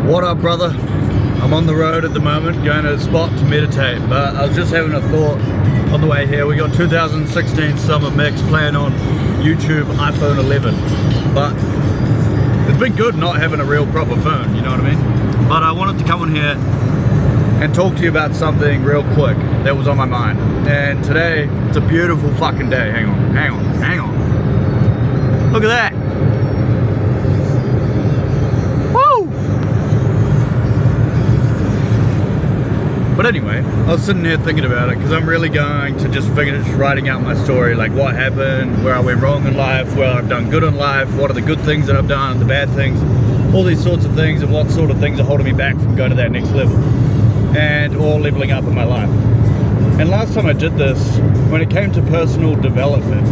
What up, brother? I'm on the road at the moment, going to a spot to meditate, but I was just having a thought on the way here. We got 2016 summer mix playing on YouTube iPhone 11, but it's been good not having a real proper phone, you know what I mean? But I wanted to come on here and talk to you about something real quick that was on my mind. And today, it's a beautiful fucking day. Hang on. Look at that. But anyway, I was sitting there thinking about it because I'm really going to just finish writing out my story, like what happened, where I went wrong in life, where I've done good in life, what are the good things that I've done, the bad things, all these sorts of things, and what sort of things are holding me back from going to that next level and or leveling up in my life. And last time I did this, when it came to personal development,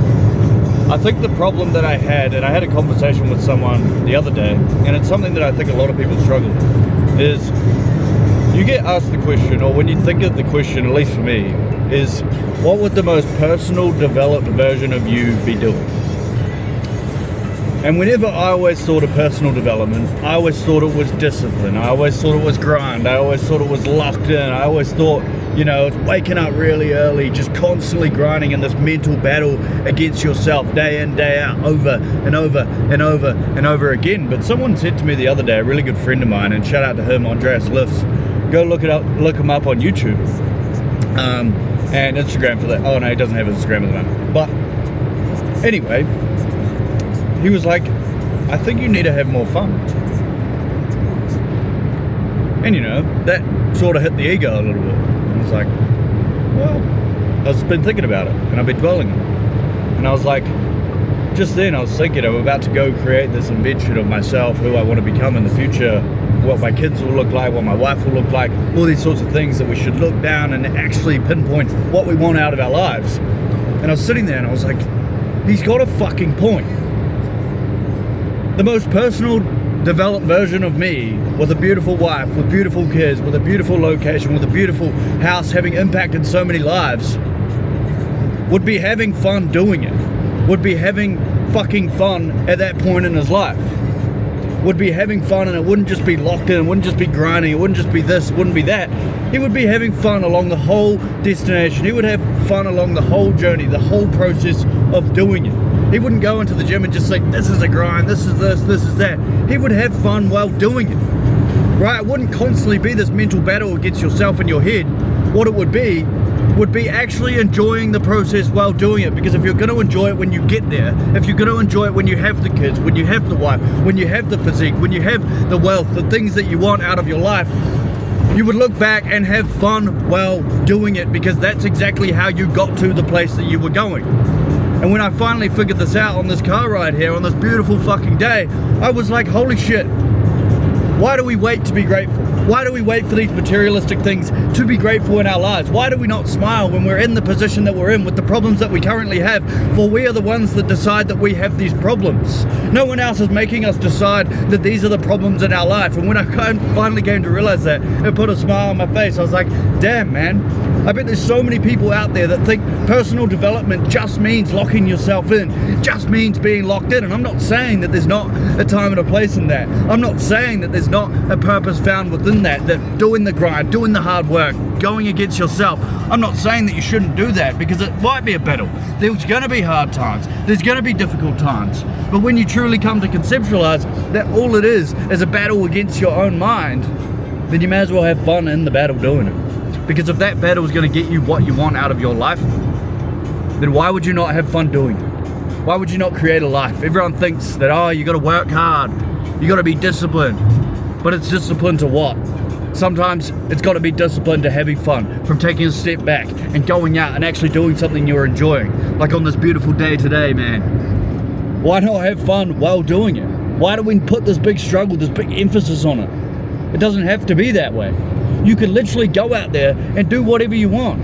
I think the problem that I had, and I had a conversation with someone the other day, and it's something that I think a lot of people struggle with, is you get asked the question, or when you think of the question, at least for me, is what would the most personal developed version of you be doing? And whenever I always thought of personal development, I always thought it was discipline, I always thought it was grind, I always thought it was locked in, I always thought, you know, it's waking up really early, just constantly grinding in this mental battle against yourself day in, day out, over and over and over and over again. But someone said to me the other day, a really good friend of mine, and shout out to him, Andreas Lifts, go look him up on YouTube and Instagram for that. Oh no, he doesn't have Instagram at the moment. But anyway, he was like, I think you need to have more fun. And you know, that sort of hit the ego a little bit. I was like, well, I've been thinking about it and I've been dwelling on it. And I was like, just then I was thinking I'm about to go create this invention of myself, who I want to become in the future, what my kids will look like, what my wife will look like, all these sorts of things that we should look down and actually pinpoint what we want out of our lives. And I was sitting there and I was like, he's got a fucking point. The most personal developed version of me, with a beautiful wife, with beautiful kids, with a beautiful location, with a beautiful house, having impacted so many lives, would be having fun doing it, would be having fucking fun at that point in his life, would be having fun, and it wouldn't just be locked in, it wouldn't just be grinding, it wouldn't just be this, it wouldn't be that. He would be having fun along the whole destination. He would have fun along the whole journey, the whole process of doing it. He wouldn't go into the gym and just say, this is a grind, this is this, this is that. He would have fun while doing it, right? It wouldn't constantly be this mental battle against yourself in your head. What it would be actually enjoying the process while doing it. Because if you're going to enjoy it when you get there, if you're going to enjoy it when you have the kids, when you have the wife, when you have the physique, when you have the wealth, the things that you want out of your life, you would look back and have fun while doing it, because that's exactly how you got to the place that you were going. And when I finally figured this out on this car ride here, on this beautiful fucking day, I was like, holy shit, why do we wait to be grateful? Why do we wait for these materialistic things to be grateful in our lives? Why do we not smile when we're in the position that we're in with the problems that we currently have? For we are the ones that decide that we have these problems. No one else is making us decide that these are the problems in our life. And when I finally came to realize that, it put a smile on my face. I was like, damn, man. I bet there's so many people out there that think personal development just means locking yourself in, just means being locked in. And I'm not saying that there's not a time and a place in that. I'm not saying that there's not a purpose found within that doing the grind, doing the hard work, going against yourself. I'm not saying that you shouldn't do that, because it might be a battle. There's going to be hard times. There's going to be difficult times. But when you truly come to conceptualize that all it is a battle against your own mind, then you may as well have fun in the battle doing it. Because if that battle is going to get you what you want out of your life, then why would you not have fun doing it? Why would you not create a life? Everyone thinks that, oh, you got to work hard, you got to be disciplined. But it's discipline to what? Sometimes it's got to be discipline to having fun, from taking a step back and going out and actually doing something you're enjoying. Like on this beautiful day today, man. Why not have fun while doing it? Why do we put this big struggle, this big emphasis on it? It doesn't have to be that way. You can literally go out there and do whatever you want.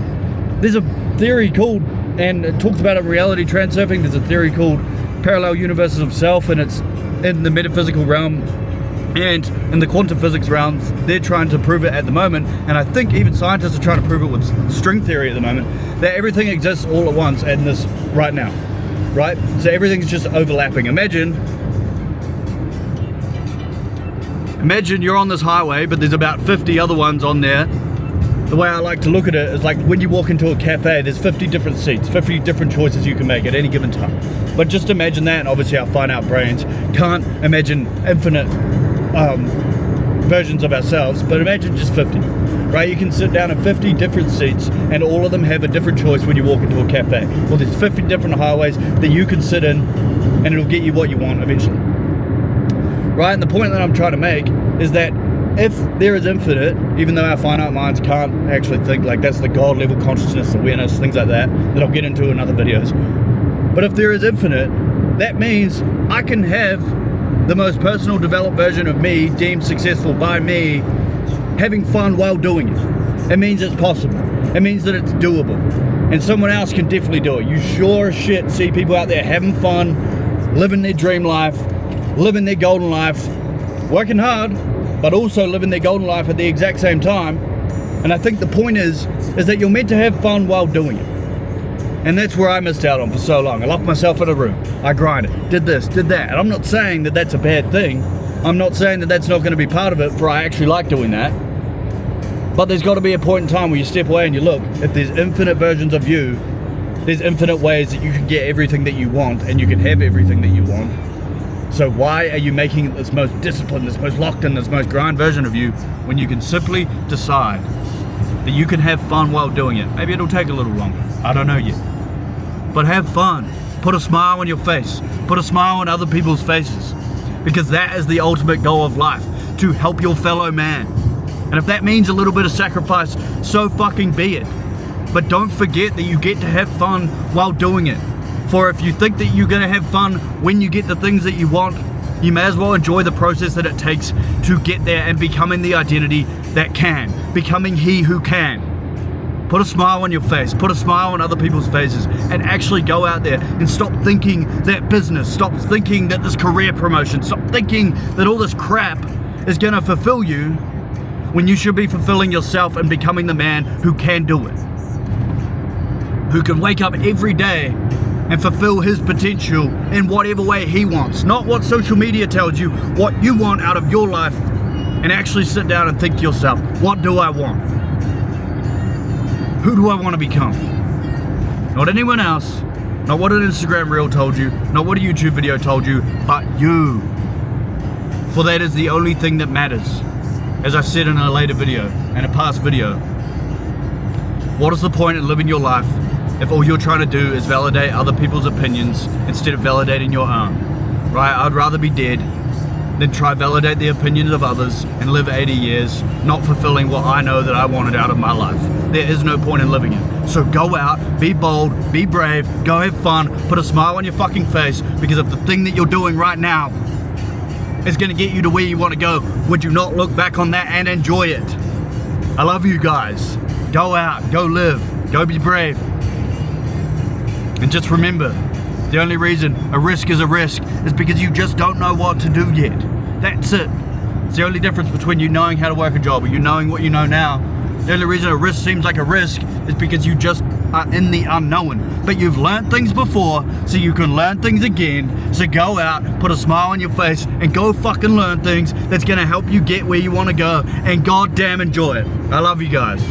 There's a theory called, and it talks about it in reality transurfing, there's a theory called parallel universes of self, and it's in the metaphysical realm and in the quantum physics realms. They're trying to prove it at the moment, and I think even scientists are trying to prove it with string theory at the moment, that everything exists all at once in this right now, right? So everything's just overlapping. Imagine Imagine you're on this highway, but there's about 50 other ones on there. The way I like to look at it is like when you walk into a cafe, there's 50 different seats, 50 different choices you can make at any given time. But just imagine that, and obviously our finite brains can't imagine infinite versions of ourselves, but imagine just 50, right? You can sit down in 50 different seats and all of them have a different choice when you walk into a cafe. Well, there's 50 different highways that you can sit in and it'll get you what you want eventually. Right, and the point that I'm trying to make is that if there is infinite, even though our finite minds can't actually think, like that's the God level consciousness, awareness, things like that I'll get into in other videos. But if there is infinite, that means I can have the most personal developed version of me, deemed successful by me, having fun while doing it. It means it's possible. It means that it's doable. And someone else can definitely do it. You sure as shit see people out there having fun, living their dream life, living their golden life, working hard, but also living their golden life at the exact same time. And I think the point is that you're meant to have fun while doing it. And that's where I missed out on for so long. I locked myself in a room. I grinded, did this, did that. And I'm not saying that that's a bad thing. I'm not saying that that's not going to be part of it, for I actually like doing that. But there's got to be a point in time where you step away and you look, if there's infinite versions of you, there's infinite ways that you can get everything that you want and you can have everything that you want. So why are you making this most disciplined, this most locked in, this most grind version of you when you can simply decide that you can have fun while doing it? Maybe it'll take a little longer. I don't know yet. But have fun. Put a smile on your face. Put a smile on other people's faces. Because that is the ultimate goal of life, to help your fellow man. And if that means a little bit of sacrifice, so fucking be it. But don't forget that you get to have fun while doing it. For if you think that you're going to have fun when you get the things that you want, you may as well enjoy the process that it takes to get there and becoming the identity that can, becoming he who can. Put a smile on your face, put a smile on other people's faces, and actually go out there and stop thinking that business, stop thinking that this career promotion, stop thinking that all this crap is going to fulfill you when you should be fulfilling yourself and becoming the man who can do it. Who can wake up every day and fulfill his potential in whatever way he wants. Not what social media tells you, what you want out of your life, and actually sit down and think to yourself, what do I want? Who do I want to become? Not anyone else, not what an Instagram reel told you, not what a YouTube video told you, but you. For that is the only thing that matters. As I said in a later video, in a past video, what is the point in living your life if all you're trying to do is validate other people's opinions instead of validating your own? Right? I'd rather be dead than try validate the opinions of others and live 80 years not fulfilling what I know that I wanted out of my life. There is no point in living it. So go out, be bold, be brave, go have fun, put a smile on your fucking face, because if the thing that you're doing right now is going to get you to where you want to go, would you not look back on that and enjoy it? I love you guys. Go out, go live, go be brave. And just remember, the only reason a risk is because you just don't know what to do yet. That's it. It's the only difference between you knowing how to work a job or you knowing what you know now. The only reason a risk seems like a risk is because you just are in the unknown. But you've learned things before, so you can learn things again. So go out, put a smile on your face, and go fucking learn things that's gonna help you get where you wanna go, and goddamn enjoy it. I love you guys.